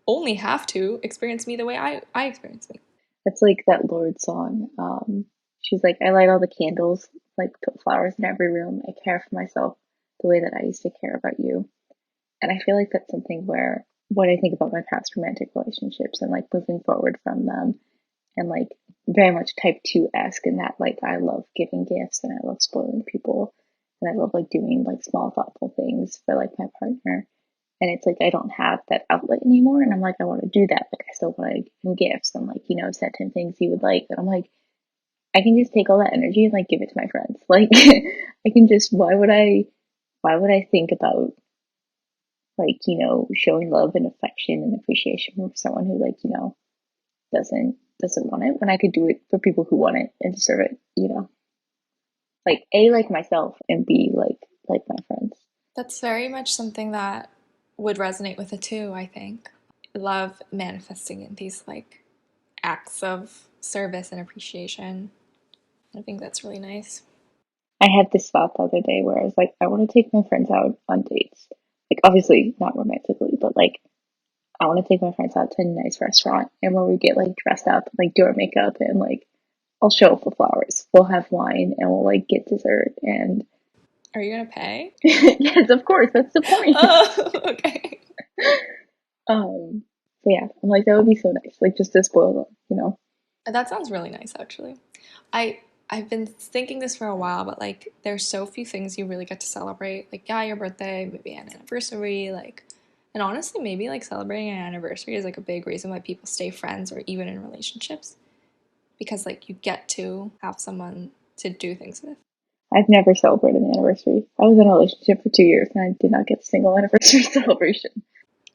only have to experience me the way I experience me. It's like that Lorde song. She's like, I light all the candles, like put flowers in every room. I care for myself the way that I used to care about you. And I feel like that's something where when I think about my past romantic relationships and like moving forward from them, and like very much type 2-esque in that like I love giving gifts and I love spoiling people and I love like doing like small thoughtful things for like my partner. And it's like I don't have that outlet anymore, and I'm like I want to do that. Like I still want to give him gifts and like send him things he would like. And I'm like I can just take all that energy and like give it to my friends. Like I can just why would I think about like, showing love and affection and appreciation from someone who, like, doesn't want it, when I could do it for people who want it and deserve it. Like, A, like myself, and B, like my friends. That's very much something that would resonate with it too, I think. Love manifesting in these like acts of service and appreciation. I think that's really nice. I had this thought the other day where I was like, I want to take my friends out on dates. Like, obviously not romantically, but like, I want to take my friends out to a nice restaurant, and when we get like dressed up, like do our makeup, and like I'll show up with flowers. We'll have wine, and we'll like get dessert. And Are you gonna pay? yes, of course, that's the point. Oh, okay. So yeah, I'm like, that would be so nice, like just to spoil them. That sounds really nice, actually. I I've been thinking this for a while, but like, there's so few things you really get to celebrate. Like, yeah, your birthday, maybe an anniversary, like, and honestly, maybe like celebrating an anniversary is like a big reason why people stay friends or even in relationships, because like you get to have someone to do things with. I've never celebrated an anniversary. I was in a relationship for 2 years, and I did not get a single anniversary celebration.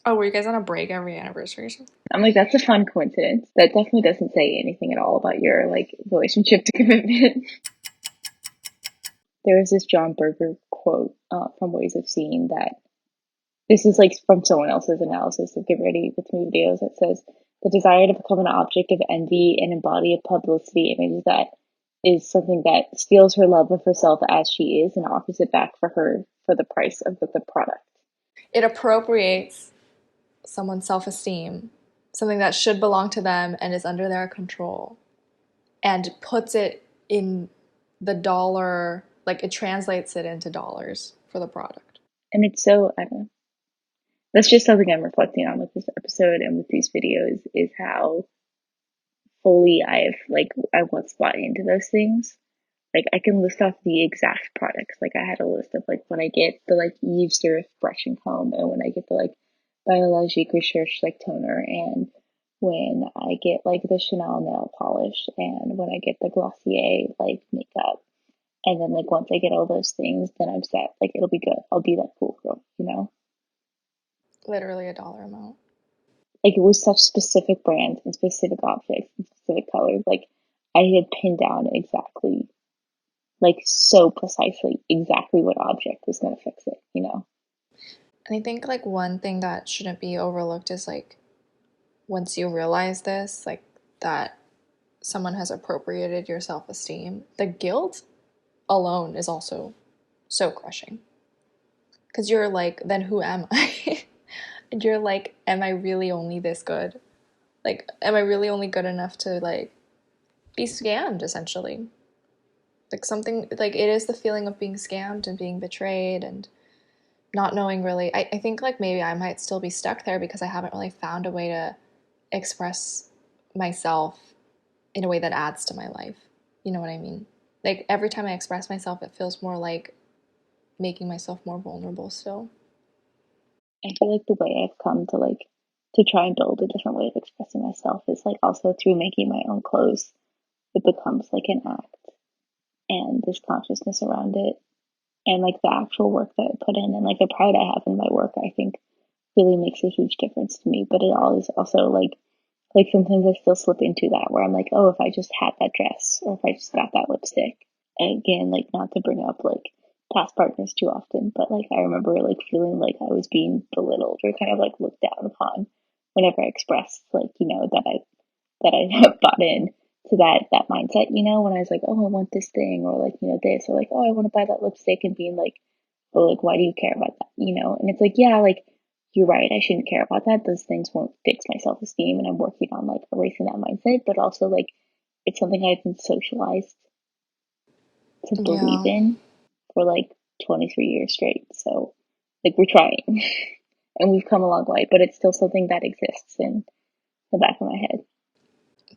Oh, were you guys on a break every anniversary or something? I'm like, that's a fun coincidence. That definitely doesn't say anything at all about your like relationship to commitment. There was this John Berger quote from Ways of Seeing that this is like from someone else's analysis of Get Ready With Me videos that says the desire to become an object of envy and embody a publicity image that is something that steals her love of herself as she is and offers it back for her for the price of the product. It appropriates someone's self esteem, something that should belong to them and is under their control, and puts it in the dollar, like it translates it into dollars for the product. And it's so, I don't know. That's just something I'm reflecting on with this episode and with these videos, is how fully I once bought into those things. Like, I can list off the exact products. Like, I had a list of like when I get the like Yves Saint brush and comb, and when I get the like Biologique Recherche like toner, and when I get like the Chanel nail polish, and when I get the Glossier like makeup. And then like once I get all those things, then I'm set. Like, it'll be good. I'll be that cool girl. Literally a dollar amount. Like, it was such specific brands and specific objects and specific colors. Like, I had pinned down exactly, like so precisely, exactly what object was going to fix it. And I think like one thing that shouldn't be overlooked is like, once you realize this, like that someone has appropriated your self esteem, the guilt alone is also so crushing. Because you're like, then who am I? And you're like, am I really only this good? Like, am I really only good enough to like be scammed, essentially? Like, something like, it is the feeling of being scammed and being betrayed and not knowing really. I think like maybe I might still be stuck there because I haven't really found a way to express myself in a way that adds to my life. You know what I mean? Like, every time I express myself, it feels more like making myself more vulnerable still. I feel like the way I've come to like to try and build a different way of expressing myself is like also through making my own clothes. It becomes like an act, and this consciousness around it, and like the actual work that I put in, and like the pride I have in my work, I think really makes a huge difference to me. But it all is also like sometimes I still slip into that where I'm like, oh, if I just had that dress, or if I just got that lipstick. And again, like, not to bring up like past partners too often, but like I remember like feeling like I was being belittled or kind of like looked down upon whenever I expressed like, that I bought in to that mindset, when I was like, oh, I want this thing, or like, this, or like, oh, I want to buy that lipstick, and being like, oh, like, why do you care about that? And it's like, yeah, like, you're right, I shouldn't care about that. Those things won't fix my self esteem, and I'm working on like erasing that mindset. But also, like, it's something I've been socialized to believe Yeah. in for like 23 years straight. So, like, we're trying, and we've come a long way, but it's still something that exists in the back of my head.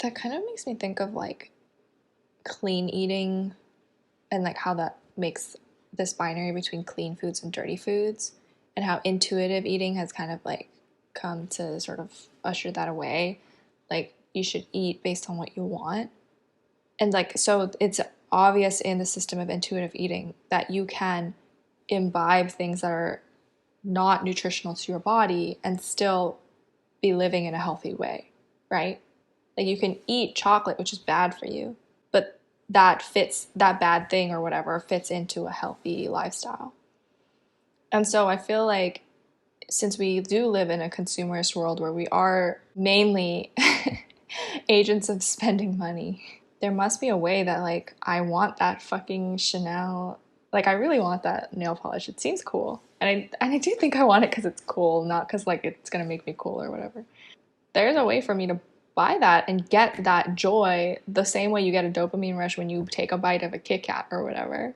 That kind of makes me think of like clean eating and like how that makes this binary between clean foods and dirty foods, and how intuitive eating has kind of like come to sort of usher that away. Like, you should eat based on what you want. And like, so it's obvious in the system of intuitive eating that you can imbibe things that are not nutritional to your body and still be living in a healthy way, right? Like you can eat chocolate, which is bad for you, but that bad thing or whatever fits into a healthy lifestyle. And so I feel like since we do live in a consumerist world where we are mainly agents of spending money, there must be a way that like I want that fucking Chanel, like I really want that nail polish. It seems cool. And I do think I want it because it's cool, not because like it's gonna make me cool or whatever. There's a way for me to buy that and get that joy the same way you get a dopamine rush when you take a bite of a Kit Kat or whatever,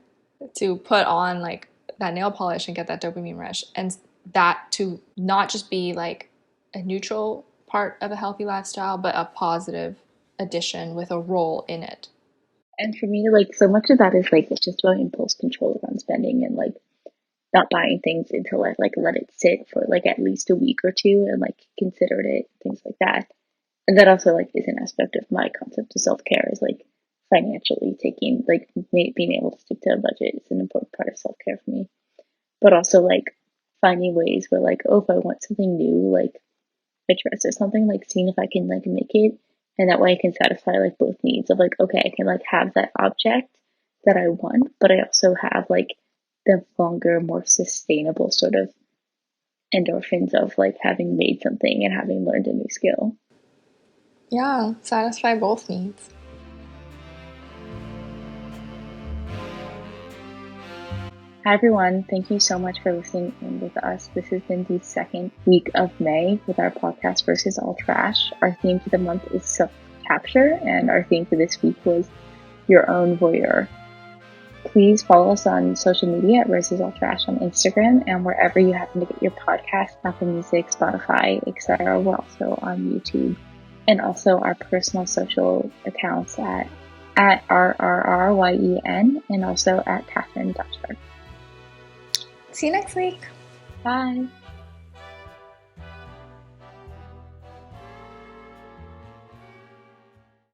to put on like that nail polish and get that dopamine rush, and that to not just be like a neutral part of a healthy lifestyle, but a positive addition with a role in it. And for me, like, so much of that is like it's just about impulse control around spending and like not buying things until I like let it sit for like at least a week or two and like considered it, things like that. And that also like is an aspect of my concept of self-care, is like financially taking like being able to stick to a budget is an important part of self-care for me. But also like finding ways where like, oh, if I want something new, like a dress or something, like seeing if I can like make it, and that way I can satisfy like both needs of like, okay, I can like have that object that I want, but I also have like the longer, more sustainable sort of endorphins of like having made something and having learned a new skill. Yeah, satisfy both needs. Hi everyone, thank you so much for listening in with us. This has been the second week of May with our podcast Versus All Trash. Our theme for the month is self-capture, and our theme for this week was your own voyeur. Please follow us on social media at Versus All Trash on Instagram and wherever you happen to get your podcast, Apple Music, Spotify, etc. We're also on YouTube, and also our personal social accounts at RRRYEN and also at katherine.sharp. See you next week. Bye.